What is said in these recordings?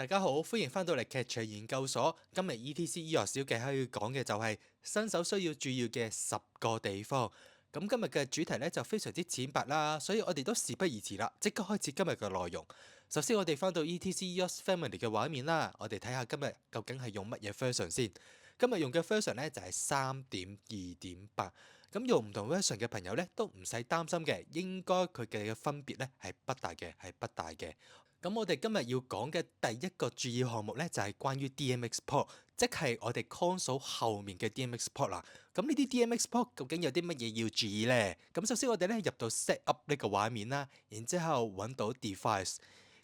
大家好，歡迎翻到嚟劇場研究所。今日 ETC 醫學小記可以講嘅就係新手需要注意嘅10個地方。咁今日嘅主題呢就非常之淺白啦，所以我哋都事不宜遲啦，即刻開始今日嘅內容。首先我哋翻到 ETC EOS Family 嘅畫面啦，我哋睇下今日究竟係用乜嘢 version 先。今日用嘅 version 呢就係3.2.8。咁用唔同 version 嘅朋友呢都唔使擔心嘅，應該佢嘅分別呢係不大嘅，咁我哋今日要講嘅第一個注意項目呢，就係關於 DMX port，即係我哋 console 後面嘅 DMX port 啦。咁呢啲 DMX port 究竟有啲乜嘢要注意呢？咁首先我哋呢入到 set up 呢個畫面啦，然之後揾到 device，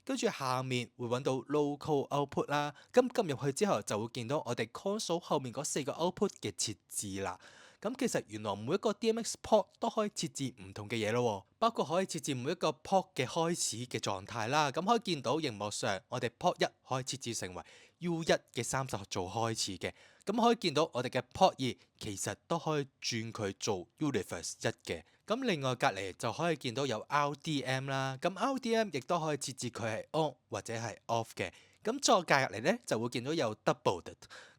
跟住下面會揾到 local output 啦。咁撳入去之後就會見到我哋 console 後面嗰4個 output 嘅設置啦。咁其實原來每一個 DMX port 都可以設置唔同嘅嘢咯，包括可以設置每一個 port 嘅開始嘅狀態啦。咁可以見到熒幕上我哋 port 1可以設置成為 U1 嘅30做開始嘅。咁可以見到我哋嘅 port 2其實都可以轉佢做 Universe 1嘅。咁另外隔離就可以見到有 RDM 啦。咁 RDM 亦都可以設置佢係 on 或者係 off 嘅。咁再隔離呢，就會見到有 Double。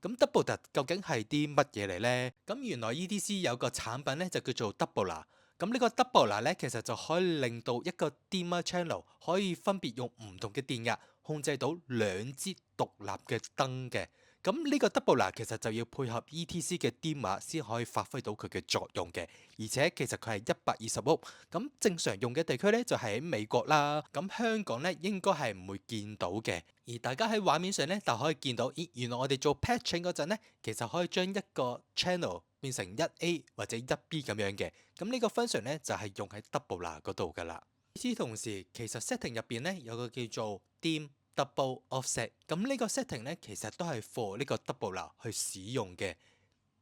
咁 Doubler 究竟係啲乜嘢嚟呢？咁原來 ETC 有個產品咧就叫做 Doubler。咁呢個 Doubler 咧其實就可以令到一個 dimmer channel 可以分別用唔同嘅電壓控制到2支獨立嘅燈嘅。咁呢個 Doubler 其實就要配合 ETC 嘅 dimmer 先可以發揮到佢嘅作用嘅。而且其實佢係120W。咁正常用嘅地區咧就係喺美國啦。咁香港咧應該係唔會見到嘅。而大家喺畫面上咧就可以見到，咦，原來我哋做 patching 嗰陣咧，其實可以將一個 channel 變成1A 或者1B 咁樣嘅。咁呢個 function 咧就係用喺 Doubler 嗰度噶啦。與此同時，其實 setting 入邊咧有個叫做 dim double offset。咁呢個 setting 咧其實都係 for 呢個 Doubler 去使用嘅。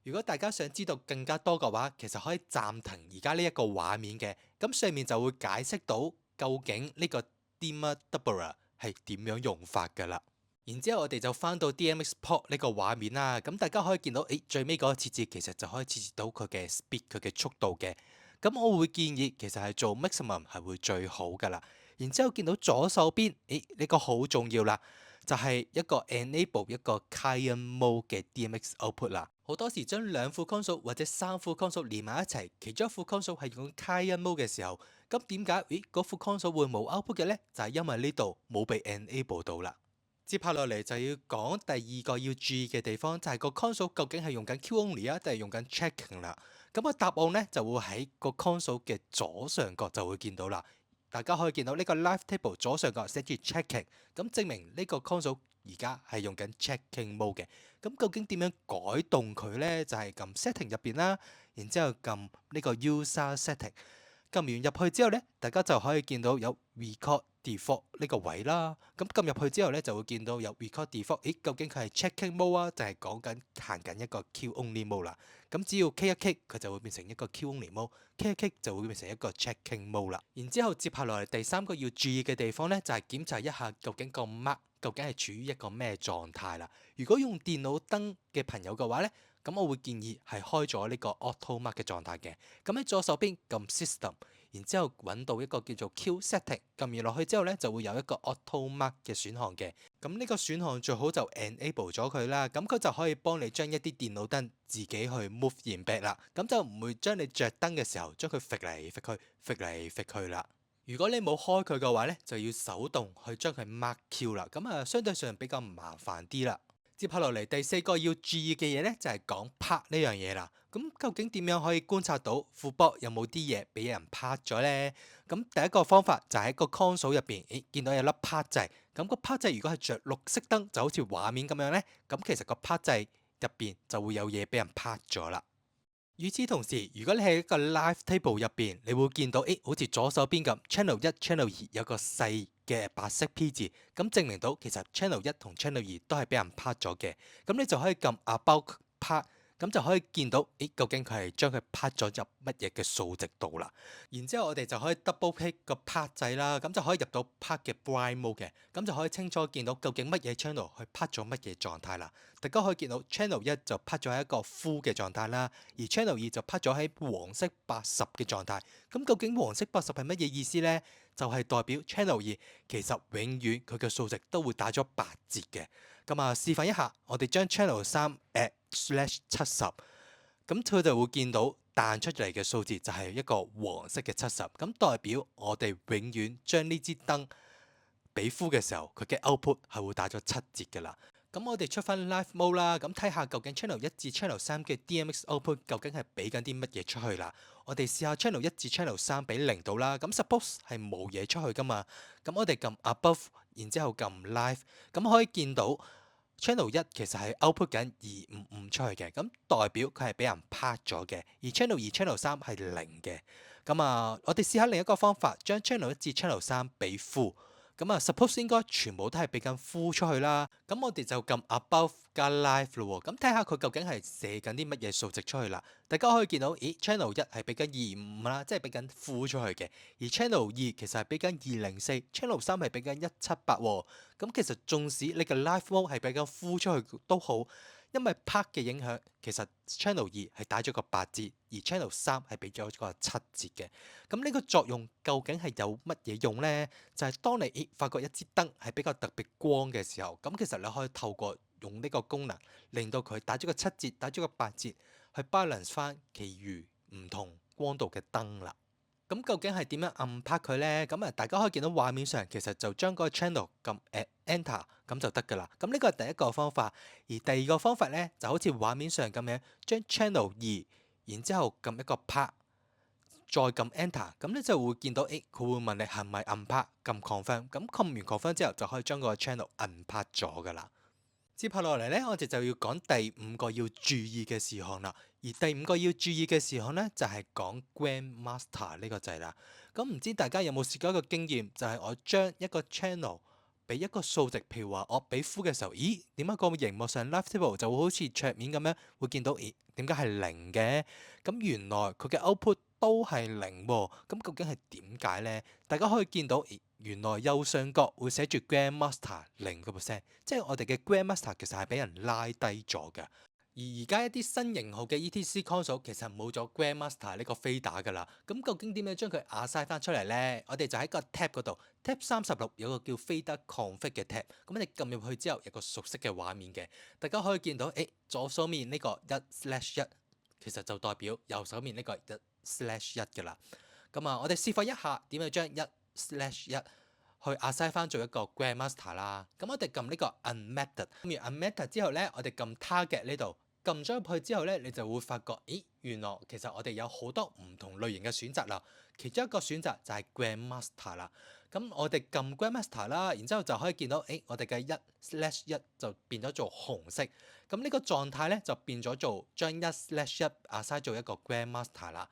如果大家想知道更加多嘅話，其實可以暫停而家呢一個畫面嘅。咁上面就會解釋到究竟呢個 dimmer doubler 係點樣用法㗎啦。然之後我哋就翻到 DMX port 呢個畫面啦。咁大家可以見到，最尾嗰個設置其實就可以設置到佢嘅 speed 佢嘅速度嘅。咁我會建議其實係做 maximum 係會最好㗎啦。然之後見到左手邊，呢個好重要啦，就係一個 enable 一個 client mode 嘅 DMX output 啦。好多時將兩副 console 或者3副 console 連埋一齊，其中一副 console 係用 client mode 嘅時候，咁點解嗰副 console 會冇 output 嘅呢？就係因為呢度冇被 enable 到啦。接下落嚟就要講第二個要注意嘅地方，就係個 console 究竟係用緊 Q only 啊，定係用緊 checking 啦。咁個答案呢，就會喺個 console 嘅左上角就會見到啦。大家可以見到呢個 live table 左上角寫住 checking，咁證明呢個 console 而家係用緊 checking mode 嘅。咁究竟點樣改動佢呢？就係撳 setting 入邊啦，然之後撳呢個 user setting。撳完入去之後呢，大家就可以見到有 record default 呢個位啦。咁撳入去之後呢，就會見到有 record default。究竟佢係 checking mode 啊，就係講緊行緊一個 Q only mode 啦。咁只要 K 一 K， 佢就會變成一個 Q only mode；K 一 K 就會變成一個 checking mode 啦。然之後接下來第三個要注意嘅地方呢，就係檢查一下究竟個 mark 究竟係處於一個咩狀態啦。如果用電腦燈嘅朋友嘅話呢，咁我會建議係開咗呢個 auto mark 嘅狀態嘅。咁喺左手邊撳 system，然之後揾到一個叫做 Q setting，撳完落去之後呢，就會有一個 auto mark 嘅選項嘅。咁呢個選項最好就 enable 咗佢啦，咁佢就可以幫你將一啲電腦燈自己去 move in back 啦。咁就唔會將你着燈嘅時候將佢揈嚟揈去、揈嚟揈去啦。如果你冇開佢嘅話呢，就要手動去將佢 mark Q 啦。咁相對上比較麻煩啲啦。接下落嚟第四個要注意嘅嘢呢，就係講 part 呢樣嘢啦。咁究竟點樣可以觀察到副波有冇啲嘢俾人 part 咗呢？咁第一個方法就喺個 console 入邊，見到有粒 part 掣。咁個 part 掣如果係着綠色燈，就好似畫面咁樣呢，咁其實個 part 掣入邊就會有嘢俾人 part 咗啦。與此同時，如果你喺一個 live table 入邊，你會見到好似左手邊咁 channel 1、channel 2有個細嘅白色 P 字，咁證明到其實 channel 1同 channel 2都係俾人 part 咗嘅。咁你就可以撳 about part，咁就可以見到，究竟佢係將佢 part 咗入乜嘢嘅數值度啦。然之後我哋就可以 double click 個 part 掣啦，咁就可以入到 part 嘅 blind mode 嘅，咁就可以清楚見到究竟乜嘢 channel 去 part 咗乜嘢狀態啦。大家可以見到 channel 1就 part 咗喺一個 full 嘅狀態啦，而 channel 2就 part 咗喺黃色80嘅狀態。咁究竟黃色80係乜嘢意思呢？就係代表 channel 2其實永遠佢嘅數值都會打咗8折嘅。咁啊，示範一下，我哋將 channel 3 at/70，咁佢就會見到彈出嚟嘅數字就係一個黃色嘅70，咁代表我哋永遠將呢支燈俾 full 嘅時候，佢嘅 output 係會打咗7折㗎啦。咁我哋出翻 live mode 啦，咁睇下究竟 channel 1至 channel 3嘅 DMX output 究竟係俾緊啲乜嘢出去啦。我哋試下 channel 1至 channel 3俾0度啦，咁 suppose 係冇嘢出去㗎嘛。咁我哋撳 above，然之後撳 live，咁可以見到 channel 1其實係 output 緊255出去嘅，咁代表佢係俾人 part 咗嘅。而 channel 2、channel 3係0嘅。咁啊，我哋試下另一個方法，將 channel 1至 channel 3俾 full。咁啊，suppose 應該全部都係俾緊 full 出去啦。咁我哋就撳 above 加 live 咯喎。咁睇下佢究竟係射緊啲乜嘢數值出去啦。大家可以見到，channel 1係俾緊255啦，即係俾緊 full 出去嘅。而 channel 2其實係俾緊204，channel 3係俾緊178喎。咁其實縱使你嘅 live mode 係俾緊 full 出去都好，因為 part 嘅影響，其實 channel 2係打咗個8折，而 channel 3係俾咗個7折嘅。咁呢個作用究竟係有乜嘢用呢？就係當你發覺一支燈係比較特別光嘅時候，咁其實你可以透過用呢個功能，令到佢打咗個7折，打咗個8折，去 balance 翻其餘唔同光度嘅燈啦。咁究竟係點樣暗拍佢呢？咁啊，大家可以見到畫面上其實就將嗰個 channel 撳 enter 咁就得㗎啦。咁呢個係第一個方法，而第二個方法呢，就好似畫面上咁樣，將 channel 2，然之後撳一個 part，再撳 enter，咁你就會見到，佢會問你係咪暗拍，撳 confirm，咁撳完 confirm 之後就可以將個 channel unpart 咗㗎啦。接下落嚟呢，我哋就要講第5個要注意嘅事項啦。而第5個要注意嘅事項呢，就係講 Grandmaster 呢個掣啦。咁唔知大家有冇試過一個經驗，就係我將一個 channel 俾一個數值，譬如話我俾 full 嘅時候，點解個熒幕上 live table 就會好似桌面咁樣，會見到點解係0嘅？咁原來佢嘅 output 都係0喎。咁究竟係點解呢？大家可以見到，原來右上角會寫住 Grandmaster 0%，即係我哋嘅 Grandmaster 其實係俾人拉低咗嘅。而而家一啲新型號嘅 ETC console 其實冇咗 Grandmaster 呢個飛打㗎啦。咁究竟點樣將佢 assign 翻出嚟呢？我哋就喺個 tab 嗰度 tab 36有個叫 Fader Config 嘅 tab。咁你撳入去之後有個熟悉嘅畫面嘅，大家可以見到，左手面呢個1/1其實就代表右手面呢個1/1㗎啦。咁啊，我哋示範一下點樣將1/1去 assign 翻做一個 Grandmaster 啦。咁我哋撳呢個 Unmapped，撳完 Unmapped 之後呢，我哋撳 Target 呢度，撳咗入去之後呢，你就會發覺，原來其實我哋有好多唔同類型嘅選擇啦。其中一個選擇就係 Grandmaster 啦。咁我哋撳 Grandmaster 啦，然之後就可以見到，我哋嘅1/1就變咗做紅色。咁呢個狀態呢，就變咗做將1/1 assign 做一個 Grandmaster 啦。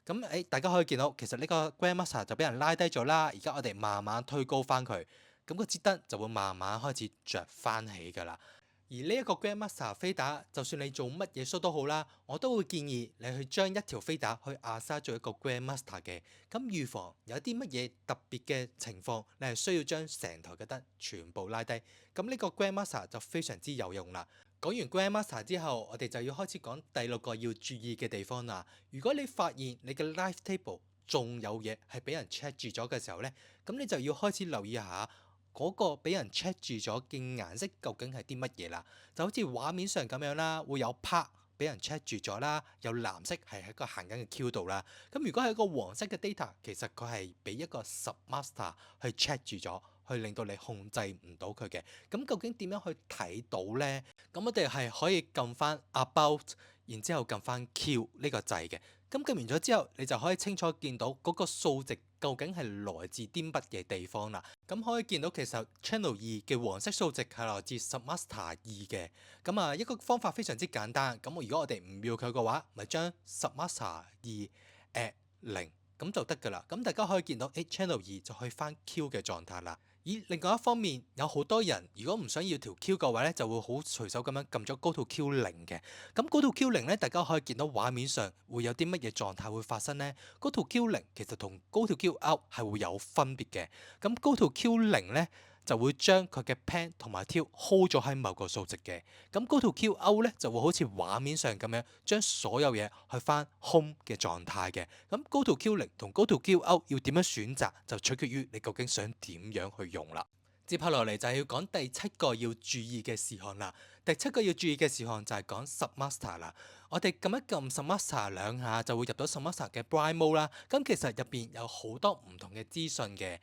咁大家可以見到，其實呢個 Grandmaster 就俾人拉低咗啦。而家我哋慢慢推高翻佢，咁個支燈就會慢慢開始着翻起㗎啦。而呢一個 Grandmaster 飛打，就算你做乜嘢 show 都好啦，我都會建議你去將一條飛打去 assign 做一個 Grandmaster 嘅。咁預防有啲乜嘢特別嘅情況，你係需要將成台嘅燈全部拉低。咁呢個 Grandmaster 就非常之有用啦。講完 Grandmaster 之後，我哋就要開始講第6個要注意嘅地方啦。如果你發現你嘅 live table 仲有嘢係俾人 check 住咗嘅時候呢，咁你就要開始留意下嗰個俾人 check 住咗嘅顏色究竟係啲乜嘢啦。就好似畫面上咁樣啦，會有 part 俾人 check 住咗啦，有藍色係喺個行緊嘅 queue 度啦。咁如果係一個黃色嘅 data，其實佢係俾一個 submaster 去 check 住咗，去令到你控制唔到佢嘅。咁究竟點樣去睇到呢？咁我哋係可以撳翻 About，然之後撳翻 Q 呢個掣嘅。咁撳完咗之後，你就可以清楚見到嗰個數值究竟係來自啲乜嘢地方啦。咁可以見到其實 Channel 2嘅黃色數值係來自 Submaster 2嘅。咁啊，一個方法非常之簡單。咁如果我哋唔要佢嘅話，咪將 Submaster 2 at 0咁就得㗎啦。咁大家可以見到，Channel 2就去翻 Q 嘅狀態啦。咦，另外一方面有好多人如果唔想要條 Q 嘅話咧，就會好隨手咁樣撳咗 Go to Q 零嘅。咁 Go to Q 零咧，大家可以見到畫面上會有啲乜嘢狀態會發生呢？Go to Q 零其實同 Go to Q out 係會有分別嘅。咁 Go to Q 零咧就會將佢嘅 pen 同埋 Q hold 咗喺某個數值嘅。咁 Go to Q out 咧就會好似畫面上咁樣將所有嘢去翻 home 嘅狀態嘅。咁 Go to Q 零同 Go to Q out 要點樣選擇，就取決於你究竟想點樣去用啦。接下落嚟就係要講第七個要注意嘅事項啦。第七個要注意嘅事項就係講 Submaster 啦。我哋撳一撳 Submaster 兩下就會入到 Submaster 嘅 Bright Mode 啦。咁其實入邊有好多唔同嘅資訊嘅，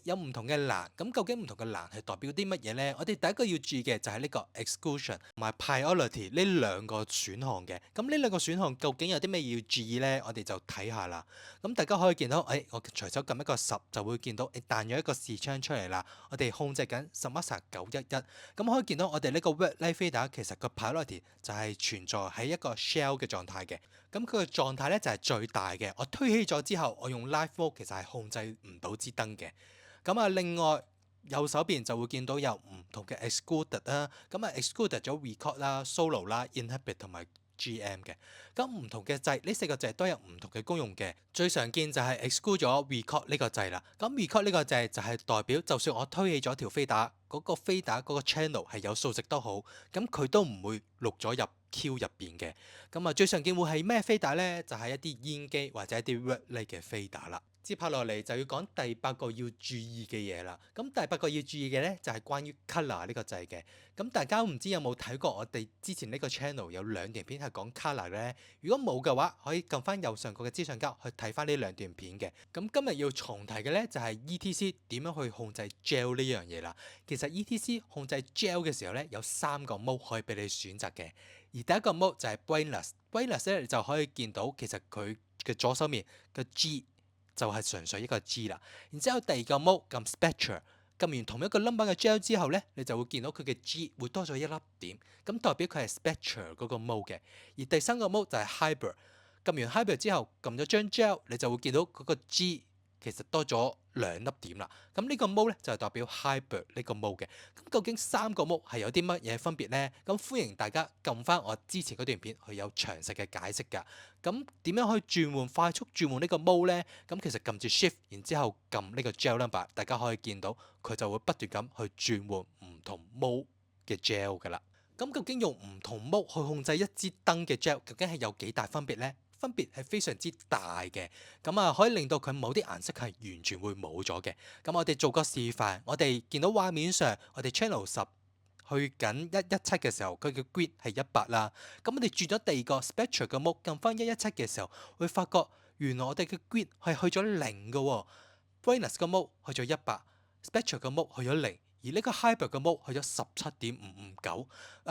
有唔同嘅欄。咁究竟唔同嘅欄係代表啲乜嘢呢？我哋第一個要注意嘅就係呢個 Exclusion 同埋 Priority 呢兩個選項嘅。咁呢兩個選項究竟有啲咩要注意呢？我哋就睇下啦。咁大家可以見到，我隨手撳一個10就會見到，彈咗一個視窗出嚟啦。我哋控制緊 Submaster 911，咁可以見到我哋呢個 Red Light Fader 其實個 Priority 就係存在喺一個 Shell 嘅狀態嘅。咁佢嘅狀態咧就係最大嘅。我推起咗之後，我用 Live Mode 其實係控制唔到支燈嘅。咁啊，另外右手邊就會見到有唔同嘅 Excluded 啦。咁啊 Excluded 咗 Record 啦、Solo 啦、Inhibit 同埋GM 嘅。咁唔同嘅掣，呢四個掣都有唔同嘅功用嘅。最常見就係 exclude 咗 record 呢個掣啦。咁 record 呢個掣就係代表，就算我推起咗條飛打，嗰個飛打嗰個 channel 係有數值都好，咁佢都唔會錄咗入 Q 入邊嘅。咁啊，最常見會係咩飛打呢？就係一啲煙機或者一啲 red light 嘅飛打啦。接下落嚟就要講第八個要注意嘅嘢啦。咁第八個要注意嘅呢，就係關於 color 呢個掣嘅。咁大家唔知有冇睇過我哋之前呢個 channel 有兩段片係講 color 嘅呢？如果冇嘅話，可以撳翻右上角嘅資訊夾去睇翻呢兩段片嘅。咁今日要重提嘅呢，就係 ETC 點樣去控制 gel 呢樣嘢啦。其實 ETC 控制 gel 嘅時候呢，有3個 mode 可以俾你選擇嘅。而第一個 mode 就係 brightness 咧，你就可以見到其實佢嘅左手面嘅 G 就係純粹一個 G 啦。然之後第二個 mode 撳 spectral，撳完同一個 number 嘅 gel 之後咧，你就會見到佢嘅 G 會多咗一粒點，咁代表佢係 spectral 嗰個 mode 嘅。而第三個 mode 就係 hybrid，撳完 hybrid 之後，撳咗張 gel，你就會見到嗰個 G 其實多咗2粒點啦。咁呢個 mode 咧就係代表 hybrid 呢個 mode 嘅。咁究竟3個 mode 係有啲乜嘢分別呢？咁歡迎大家撳翻我之前嗰段片，佢有詳細嘅解釋㗎。咁點樣可以快速轉換呢個 mode 呢？咁其實撳住 shift，然之後撳呢個 gel number，大家可以見到佢就會不斷咁去轉換唔同 mode 嘅 gel 㗎啦。咁究竟用唔同 mode 去控制一支燈嘅 gel，究竟係有幾大分別呢？分別係非常之大嘅。咁啊，可以令到佢某啲顏色係完全會冇咗嘅。咁我哋做個示範，我哋見到畫面上，我哋 channel 10去緊117嘅時候，佢嘅 grid 係100啦。咁我哋轉咗第二個 spectral 嘅 mode，撳翻117嘅時候，會發覺原來我哋嘅 grid 係去咗0嘅喎。brightness 嘅 mode 去咗100，spectral 嘅 mode 去咗0，而呢個 hybrid 嘅 mode 去咗17.559。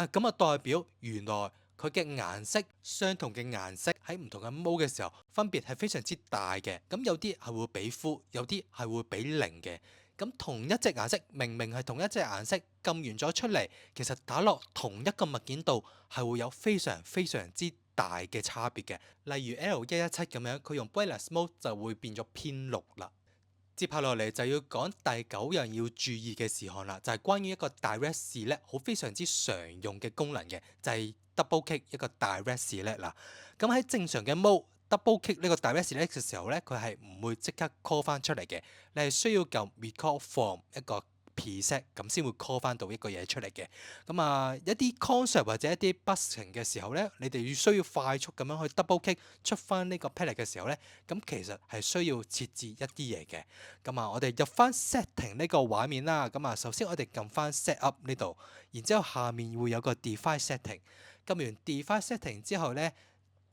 咁啊代表原來佢嘅顏色相同嘅顏色喺唔同嘅 mode 嘅時候，分別係非常之大嘅。咁有啲係會比 full，有啲係會比0嘅。咁同一隻顏色，明明係同一隻顏色，撳完咗出嚟，其實打落同一個物件度係會有非常非常之大嘅差別嘅。例如 L117咁樣，佢用 brightness mode 就會變咗偏綠啦。接下落嚟就要講第9樣要注意嘅事項啦，就係關於一個 direct select 好非常之常用嘅功能嘅，就係 double click 一個 direct select 啦。咁喺正常嘅 mode double click 呢個 direct select 嘅時候咧，佢係唔會即刻 call 翻出嚟嘅，你係需要撳 recall from 一個 preset 咁先會 call 翻到一個嘢出嚟嘅。咁啊，一啲 concept 或者一啲 busting 嘅時候咧，你哋需要快速咁樣去 double click 出翻呢個 palette 嘅時候咧，咁其實係需要設置一啲嘢嘅。咁啊，我哋入翻 setting 呢個畫面啦。咁啊，首先我哋撳翻 set up 呢度，然之後下面會有個 define setting。撳完 define setting 之後咧，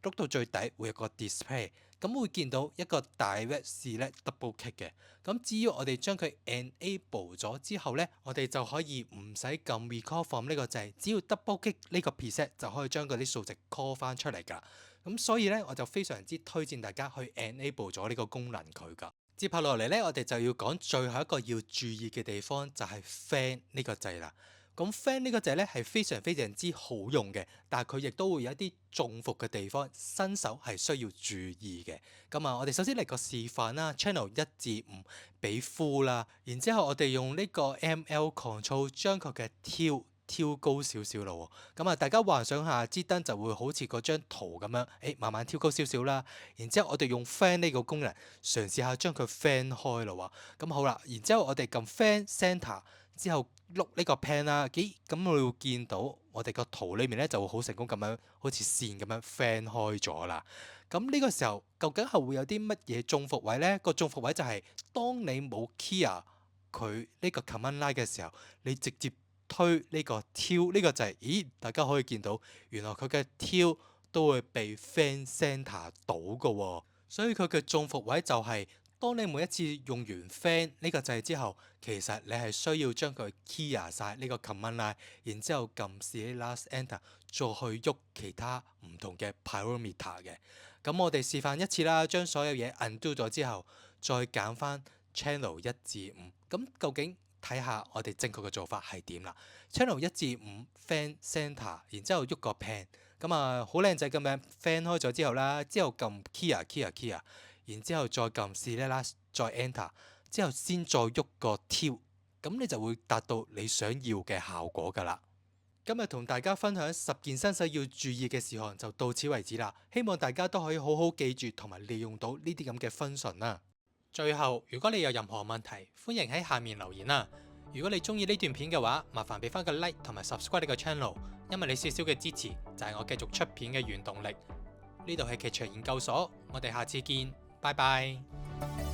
碌到最底會有個 display，咁會見到一個 direct select double click 嘅。咁只要我哋將佢 enable 咗之後咧，我哋就可以唔使撳 recall from 呢個掣，只要 double click 呢個 preset 就可以將嗰啲數值 call 翻出嚟㗎。咁所以咧，我就非常之推薦大家去 enable 咗呢個功能佢㗎。接下落嚟咧，我哋就要講最後一個要注意嘅地方，就係 fan 呢個掣啦。咁 fan 呢個掣咧係非常非常之好用嘅，但係佢亦都會有一啲中伏嘅地方，新手係需要注意嘅。咁啊，我哋首先嚟個示範啦，channel 1至5俾 full 啦，然之後我哋用呢個 ML Control 將佢嘅挑高少少咯喎。咁啊，大家幻想下支燈就會好似嗰張圖咁樣，慢慢挑高少少啦。然之後我哋用 fan 呢個功能嘗試下將佢 fan 開咯喎。咁好啦，然之後我哋撳 fan center。之後碌呢個 pan 啦，咁我會見到我哋個圖裏面咧就會好成功咁樣，好似線咁樣 fan 開咗啦。咁呢個時候究竟係會有啲乜嘢中伏位呢？個中伏位就係當你冇 clear 佢呢個 command line 嘅時候，你直接推呢個挑呢個掣，大家可以見到原來佢嘅挑都會被 fan center 到㗎喎，所以佢嘅中伏位就係。當你每一次用完 fan 呢個掣之後，其實你係需要將佢 clear 晒呢個 command line，然之後撳 Shift Enter 再去喐其他唔同嘅 parameter 嘅。咁我哋示範一次啦，將所有嘢 undo 咗之後，再揀翻 channel 1至5。咁究竟睇下我哋正確嘅做法係點啦？channel 1至5 fan center，然之後喐個 pan，咁啊好靚仔咁樣 fan 開咗之後啦，之後撳 clear。然之後再撳 Shift 再 Enter， 之後先再喐個挑，咁你就會達到你想要嘅效果㗎啦。今日同大家分享10件新手要注意嘅事項就到此為止啦。希望大家都可以好好記住同埋利用到呢啲咁嘅 function 啦。最後，如果你有任何問題，歡迎喺下面留言啦。如果你中意呢段片嘅話，麻煩俾翻個 like 同埋 subscribe 呢個 channel， 因為你少少嘅支持就係我繼續出片嘅原動力。呢度係劇場研究所，我哋下次見。拜拜。